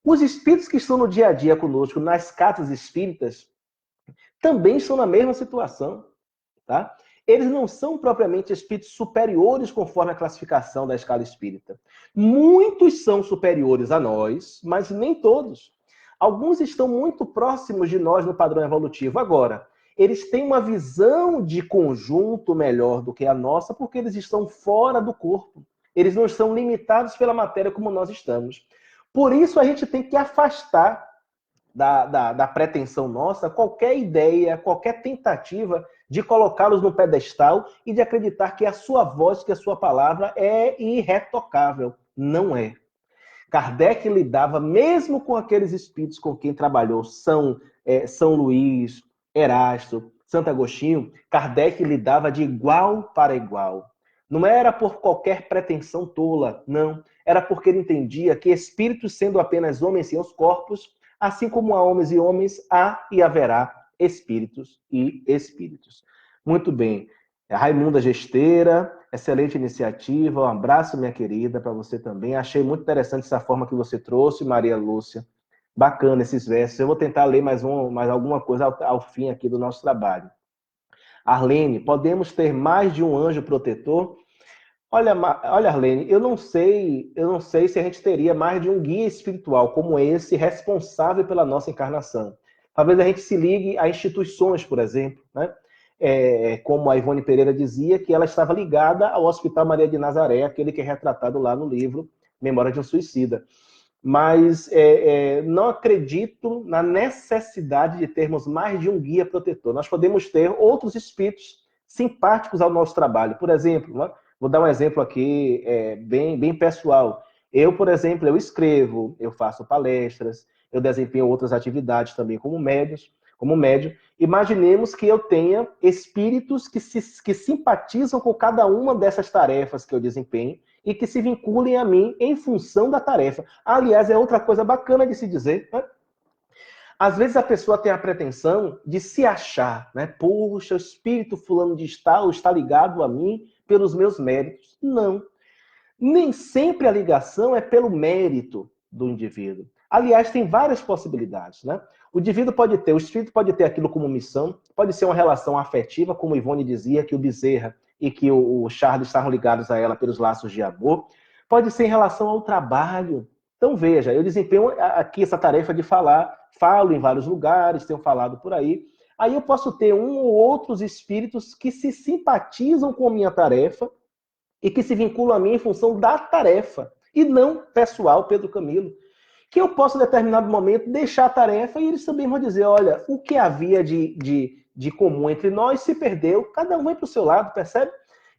Os espíritos que estão no dia a dia conosco, nas casas espíritas, também estão na mesma situação, tá? Eles não são propriamente espíritos superiores conforme a classificação da escala espírita. Muitos são superiores a nós, mas nem todos. Alguns estão muito próximos de nós no padrão evolutivo. Agora, eles têm uma visão de conjunto melhor do que a nossa, porque eles estão fora do corpo. Eles não estão limitados pela matéria como nós estamos. Por isso, a gente tem que afastar da pretensão nossa qualquer ideia, qualquer tentativa de colocá-los no pedestal e de acreditar que a sua voz, que a sua palavra é irretocável. Não é. Kardec lidava mesmo com aqueles espíritos com quem trabalhou, São Luís, Erasto, Santo Agostinho, Kardec lidava de igual para igual. Não era por qualquer pretensão tola, não. Era porque ele entendia que espíritos, sendo apenas homens sem os corpos, assim como há homens e homens, há e haverá espíritos e espíritos. Muito bem. Raimunda Gesteira, excelente iniciativa. Um abraço, minha querida, para você também. Achei muito interessante essa forma que você trouxe, Maria Lúcia. Bacana esses versos. Eu vou tentar ler mais alguma coisa ao fim aqui do nosso trabalho. Arlene, podemos ter mais de um anjo protetor? Olha, Arlene, eu não sei se a gente teria mais de um guia espiritual como esse responsável pela nossa encarnação. Talvez a gente se ligue a instituições, por exemplo, né? Como a Ivone Pereira dizia, que ela estava ligada ao Hospital Maria de Nazaré, aquele que é retratado lá no livro Memória de um Suicida. Mas não acredito na necessidade de termos mais de um guia protetor. Nós podemos ter outros espíritos simpáticos ao nosso trabalho. Por exemplo, né? Vou dar um exemplo aqui bem pessoal. Eu, por exemplo, eu escrevo, eu faço palestras, eu desempenho outras atividades também como médium. Imaginemos que eu tenha espíritos que simpatizam com cada uma dessas tarefas que eu desempenho e que se vinculem a mim em função da tarefa. Aliás, é outra coisa bacana de se dizer, né? Às vezes a pessoa tem a pretensão de se achar, né? Poxa, o espírito fulano de tal está ligado a mim pelos meus méritos. Não. Nem sempre a ligação é pelo mérito do indivíduo. Aliás, tem várias possibilidades, né? O espírito pode ter aquilo como missão, pode ser uma relação afetiva, como Ivone dizia, que o Bezerra e que o Charles estavam ligados a ela pelos laços de amor. Pode ser em relação ao trabalho. Então, veja, eu desempenho aqui essa tarefa de falar, falo em vários lugares, tenho falado por aí. Aí eu posso ter um ou outros espíritos que se simpatizam com a minha tarefa e que se vinculam a mim em função da tarefa, e não pessoal, Pedro Camilo. Que eu posso, em determinado momento, deixar a tarefa e eles também vão dizer, olha, o que havia de comum entre nós se perdeu, cada um vai para o seu lado, percebe?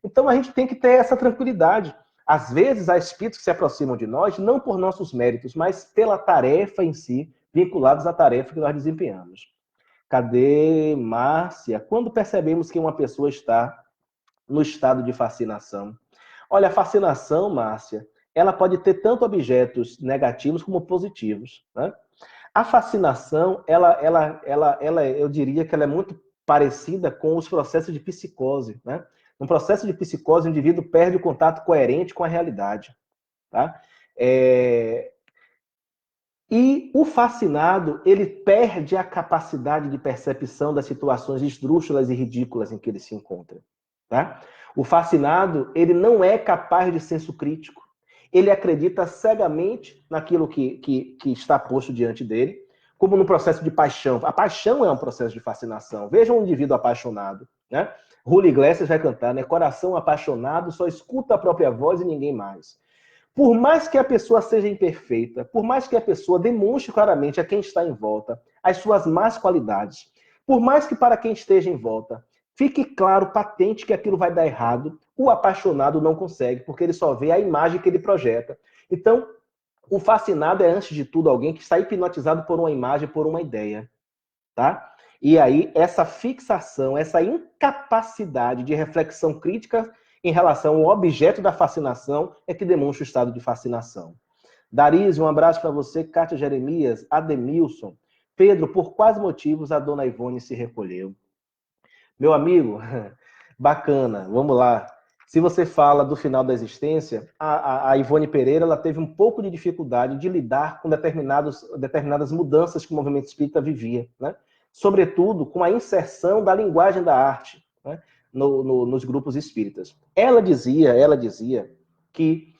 Então a gente tem que ter essa tranquilidade. Às vezes há espíritos que se aproximam de nós, não por nossos méritos, mas pela tarefa em si, vinculados à tarefa que nós desempenhamos. Cadê Márcia? Quando percebemos que uma pessoa está no estado de fascinação? Olha, a fascinação, Márcia, ela pode ter tanto objetos negativos como positivos, né? A fascinação, eu diria que ela é muito parecida com os processos de psicose, né? No processo de psicose, o indivíduo perde o contato coerente com a realidade, tá? E o fascinado, ele perde a capacidade de percepção das situações esdrúxulas e ridículas em que ele se encontra, tá? O fascinado, ele não é capaz de senso crítico. Ele acredita cegamente naquilo que está posto diante dele, como no processo de paixão. A paixão é um processo de fascinação. Veja um indivíduo apaixonado, né? Julio Iglesias vai cantar, né? Coração apaixonado só escuta a própria voz e ninguém mais. Por mais que a pessoa seja imperfeita, por mais que a pessoa demonstre claramente a quem está em volta as suas más qualidades, por mais que para quem esteja em volta fique claro, patente que aquilo vai dar errado, o apaixonado não consegue, porque ele só vê a imagem que ele projeta. Então, o fascinado é, antes de tudo, alguém que está hipnotizado por uma imagem, por uma ideia, tá? E aí, essa fixação, essa incapacidade de reflexão crítica em relação ao objeto da fascinação é que demonstra o estado de fascinação. Darise, um abraço para você. Cátia Jeremias, Ademilson. Pedro, por quais motivos a dona Ivone se recolheu? Meu amigo, bacana, vamos lá. Se você fala do final da existência, a Ivone Pereira ela teve um pouco de dificuldade de lidar com determinadas mudanças que o movimento espírita vivia, né? Sobretudo com a inserção da linguagem da arte, né? Nos grupos espíritas. Ela dizia que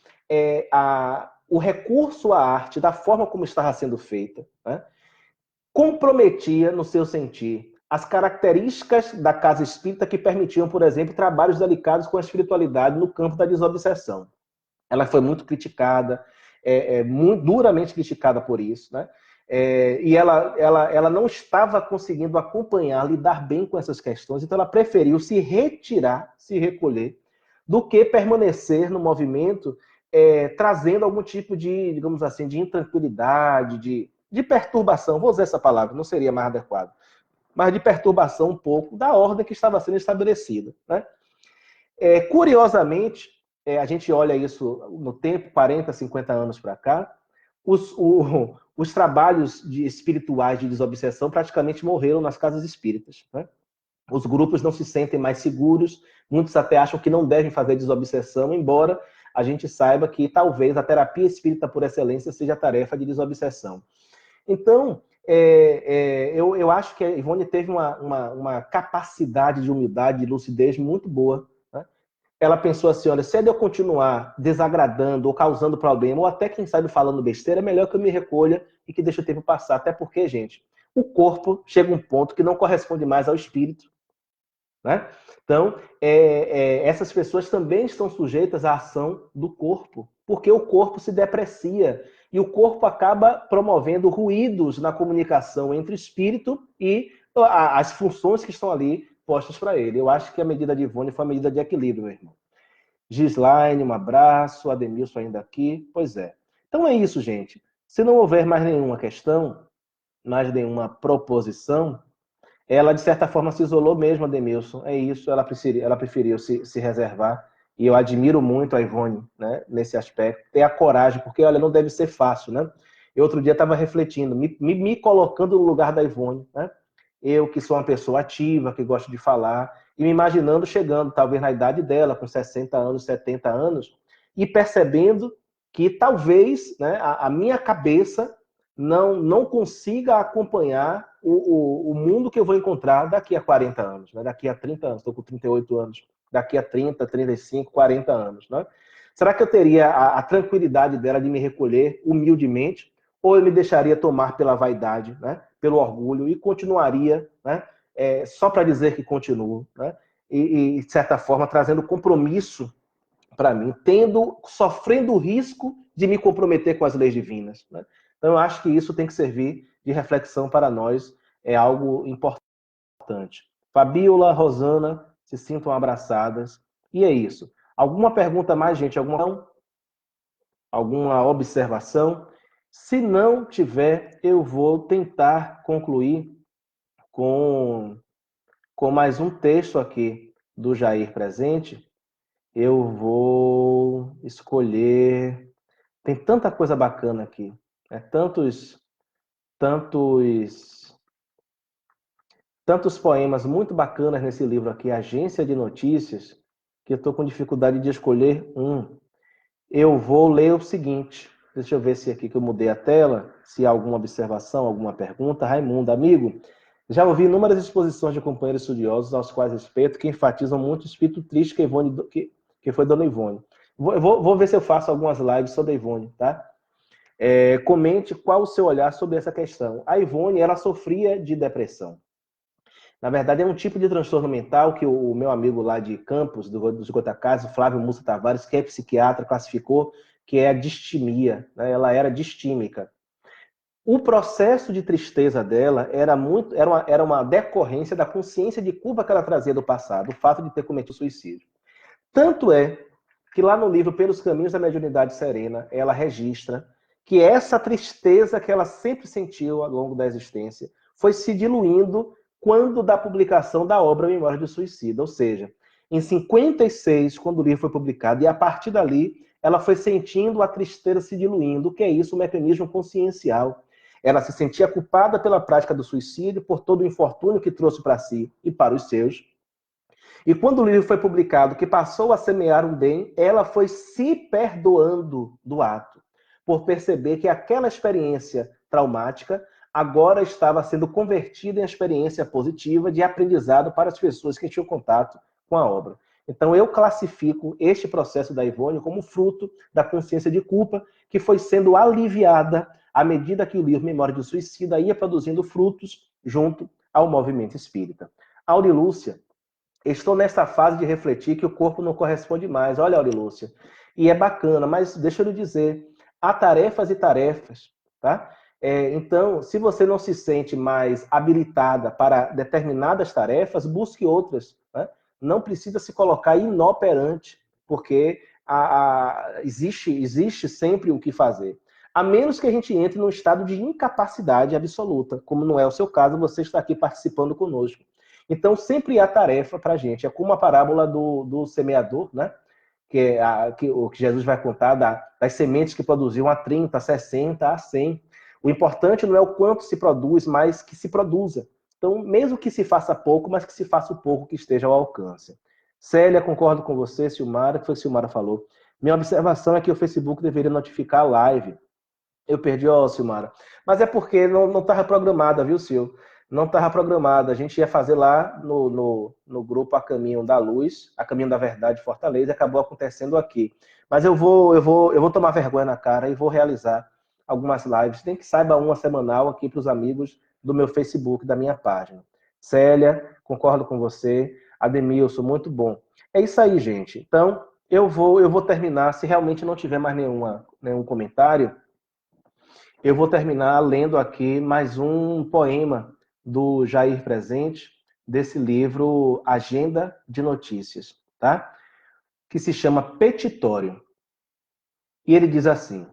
o recurso à arte, da forma como estava sendo feita, né, comprometia, no seu sentir, as características da casa espírita que permitiam, por exemplo, trabalhos delicados com a espiritualidade no campo da desobsessão. Ela foi muito criticada, muito duramente criticada por isso, né? E ela não estava conseguindo acompanhar, lidar bem com essas questões, então ela preferiu se retirar, se recolher, do que permanecer no movimento, trazendo algum tipo de, digamos assim, de intranquilidade, de perturbação, vou usar essa palavra, não seria mais adequado, mas de perturbação um pouco da ordem que estava sendo estabelecida, né? Curiosamente, a gente olha isso no tempo, 40, 50 anos para cá, os trabalhos espirituais de desobsessão praticamente morreram nas casas espíritas, né? Os grupos não se sentem mais seguros, muitos até acham que não devem fazer desobsessão, embora a gente saiba que talvez a terapia espírita por excelência seja a tarefa de desobsessão. Então, eu acho que a Ivone teve uma capacidade de humildade, de lucidez muito boa, né? Ela pensou assim, olha, se é de eu continuar desagradando ou causando problema, ou até quem sabe falando besteira, é melhor que eu me recolha e que deixe o tempo passar. Até porque, gente, o corpo chega a um ponto que não corresponde mais ao espírito, né? Então, essas pessoas também estão sujeitas à ação do corpo, porque o corpo se deprecia e o corpo acaba promovendo ruídos na comunicação entre o espírito e as funções que estão ali postas para ele. Eu acho que a medida de Ivone foi uma medida de equilíbrio, meu irmão. Gislaine, um abraço. Ademilson ainda aqui. Pois é. Então é isso, gente. Se não houver mais nenhuma questão, mais nenhuma proposição, ela, de certa forma, se isolou mesmo, Ademilson. É isso, ela preferiu se reservar. E eu admiro muito a Ivone, né, nesse aspecto. Ter a coragem, porque, olha, não deve ser fácil, né? Eu outro dia estava refletindo, me colocando no lugar da Ivone, né? Eu que sou uma pessoa ativa, que gosto de falar, e me imaginando chegando, talvez na idade dela, com 60 anos, 70 anos, e percebendo que talvez, né, a minha cabeça não consiga acompanhar o mundo que eu vou encontrar daqui a 40 anos, né? Daqui a 30 anos, estou com 38 anos, daqui a 30, 35, 40 anos. Né? Será que eu teria a tranquilidade dela de me recolher humildemente, ou eu me deixaria tomar pela vaidade, né? Pelo orgulho, e continuaria, né? Só para dizer que continuo, né? E, de certa forma, trazendo compromisso para mim, sofrendo o risco de me comprometer com as leis divinas. Né? Então, eu acho que isso tem que servir de reflexão para nós, é algo importante. Fabiola, Rosana, se sintam abraçadas. E é isso. Alguma pergunta mais, gente? Alguma observação? Se não tiver, eu vou tentar concluir com, com mais um texto aqui do Jair Presente. Eu vou escolher. Tem tanta coisa bacana aqui, né? Tantos, tantos poemas muito bacanas nesse livro aqui, Agência de Notícias, que eu estou com dificuldade de escolher um. Eu vou ler o seguinte. Deixa eu ver se aqui que eu mudei a tela, se há alguma observação, alguma pergunta. Raimundo, amigo, já ouvi inúmeras exposições de companheiros estudiosos aos quais respeito, que enfatizam muito o espírito triste que foi Dona Ivone. Vou ver se eu faço algumas lives sobre a Ivone, tá? Comente qual o seu olhar sobre essa questão. A Ivone, ela sofria de depressão. Na verdade, é um tipo de transtorno mental que o meu amigo lá de Campos, dos Goitacazes, Flávio Mussa Tavares, que é psiquiatra, classificou que é a distimia, né? Ela era distímica. O processo de tristeza dela era uma decorrência da consciência de culpa que ela trazia do passado, o fato de ter cometido suicídio. Tanto é que lá no livro Pelos Caminhos da Mediunidade Serena, ela registra que essa tristeza que ela sempre sentiu ao longo da existência foi se diluindo quando da publicação da obra Memória do Suicida. Ou seja, em 56, quando o livro foi publicado, e a partir dali ela foi sentindo a tristeza se diluindo. O que é isso? Um mecanismo consciencial. Ela se sentia culpada pela prática do suicídio, por todo o infortúnio que trouxe para si e para os seus. E quando o livro foi publicado, que passou a semear um bem, ela foi se perdoando do ato, por perceber que aquela experiência traumática agora estava sendo convertida em experiência positiva de aprendizado para as pessoas que tinham contato com a obra. Então eu classifico este processo da Ivone como fruto da consciência de culpa que foi sendo aliviada à medida que o livro Memória do Suicida ia produzindo frutos junto ao movimento espírita. Aurilúcia, estou nessa fase de refletir que o corpo não corresponde mais. Olha, Aurilúcia, e é bacana, mas deixa eu lhe dizer, há tarefas e tarefas, tá? Então, se você não se sente mais habilitada para determinadas tarefas, busque outras, né? Não precisa se colocar inoperante, porque existe sempre o que fazer. A menos que a gente entre num estado de incapacidade absoluta, como não é o seu caso, você está aqui participando conosco. Então, sempre há tarefa para a gente. É como a parábola do semeador, né? O que Jesus vai contar das sementes que produziam a 30, a 60, a 100. O importante não é o quanto se produz, mas que se produza. Então, mesmo que se faça pouco, mas que se faça o pouco que esteja ao alcance. Célia, concordo com você, Silmara, que foi o que Silmara falou. Minha observação é que o Facebook deveria notificar a live. Eu perdi, ó, Silmara. Mas é porque não estava programada, viu, Sil? Não estava programada. A gente ia fazer lá no grupo A Caminho da Luz, A Caminho da Verdade Fortaleza, e acabou acontecendo aqui. Mas eu vou tomar vergonha na cara e vou realizar algumas lives. Tem que saiba uma semanal aqui para os amigos do meu Facebook, da minha página. Célia, concordo com você. Ademilson, muito bom. É isso aí, gente. Então, eu vou terminar. Se realmente não tiver mais nenhum comentário, eu vou terminar lendo aqui mais um poema do Jair Presente, desse livro Agenda de Notícias, tá? Que se chama Petitório. E ele diz assim: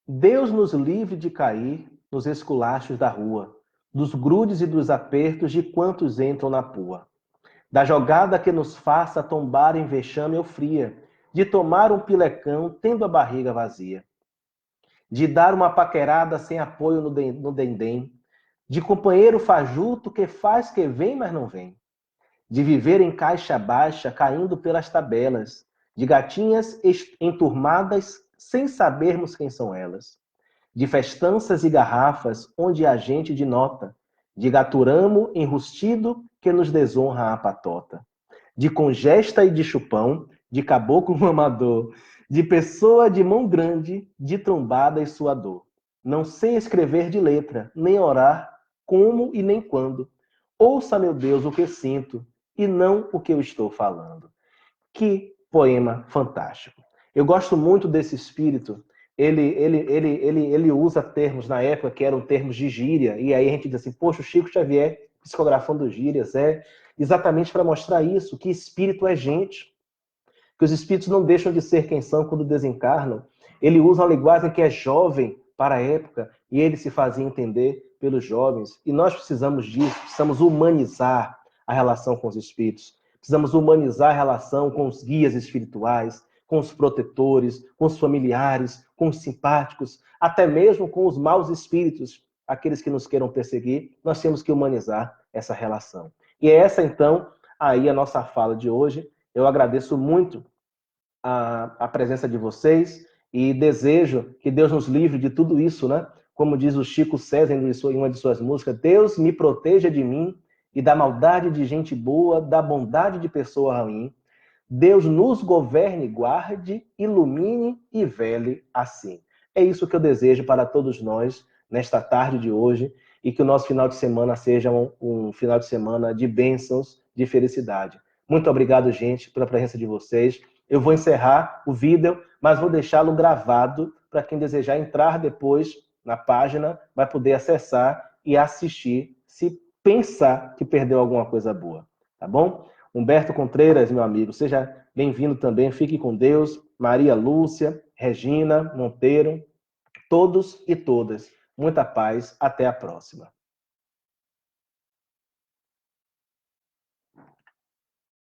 Deus nos livre de cair nos esculachos da rua, dos grudes e dos apertos de quantos entram na pua, da jogada que nos faça tombar em vexame ou fria, de tomar um pilecão tendo a barriga vazia. de dar uma paquerada sem apoio no dendém, de companheiro fajuto que faz que vem, mas não vem, de viver em caixa baixa, caindo pelas tabelas, de gatinhas enturmadas sem sabermos quem são elas, de festanças e garrafas onde a gente denota, de gaturamo enrustido que nos desonra a patota, de congesta e de chupão, de caboclo mamador, de pessoa de mão grande, de trombada e suador. Não sei escrever de letra, nem orar como e nem quando. Ouça, meu Deus, o que sinto, e não o que eu estou falando. Que poema fantástico. Eu gosto muito desse espírito. Ele usa termos na época que eram termos de gíria, e aí a gente diz assim, poxa, o Chico Xavier psicografando gírias, exatamente para mostrar isso, que espírito é gente, que os espíritos não deixam de ser quem são quando desencarnam. Ele usa uma linguagem que é jovem para a época, e ele se fazia entender pelos jovens. E nós precisamos disso, precisamos humanizar a relação com os espíritos. Precisamos humanizar a relação com os guias espirituais, com os protetores, com os familiares, com os simpáticos, até mesmo com os maus espíritos, aqueles que nos queiram perseguir. Nós temos que humanizar essa relação. E é essa, então, aí a nossa fala de hoje. Eu agradeço muito a presença de vocês e desejo que Deus nos livre de tudo isso, né? Como diz o Chico César em uma de suas músicas, Deus me proteja de mim e da maldade de gente boa, da bondade de pessoa ruim. Deus nos governe, guarde, ilumine e vele assim. É isso que eu desejo para todos nós nesta tarde de hoje e que o nosso final de semana seja um final de semana de bênçãos, de felicidade. Muito obrigado, gente, pela presença de vocês. Eu vou encerrar o vídeo, mas vou deixá-lo gravado para quem desejar entrar depois na página, vai poder acessar e assistir, se pensar que perdeu alguma coisa boa. Tá bom? Humberto Contreiras, meu amigo, seja bem-vindo também. Fique com Deus. Maria Lúcia, Regina Monteiro, todos e todas. Muita paz. Até a próxima.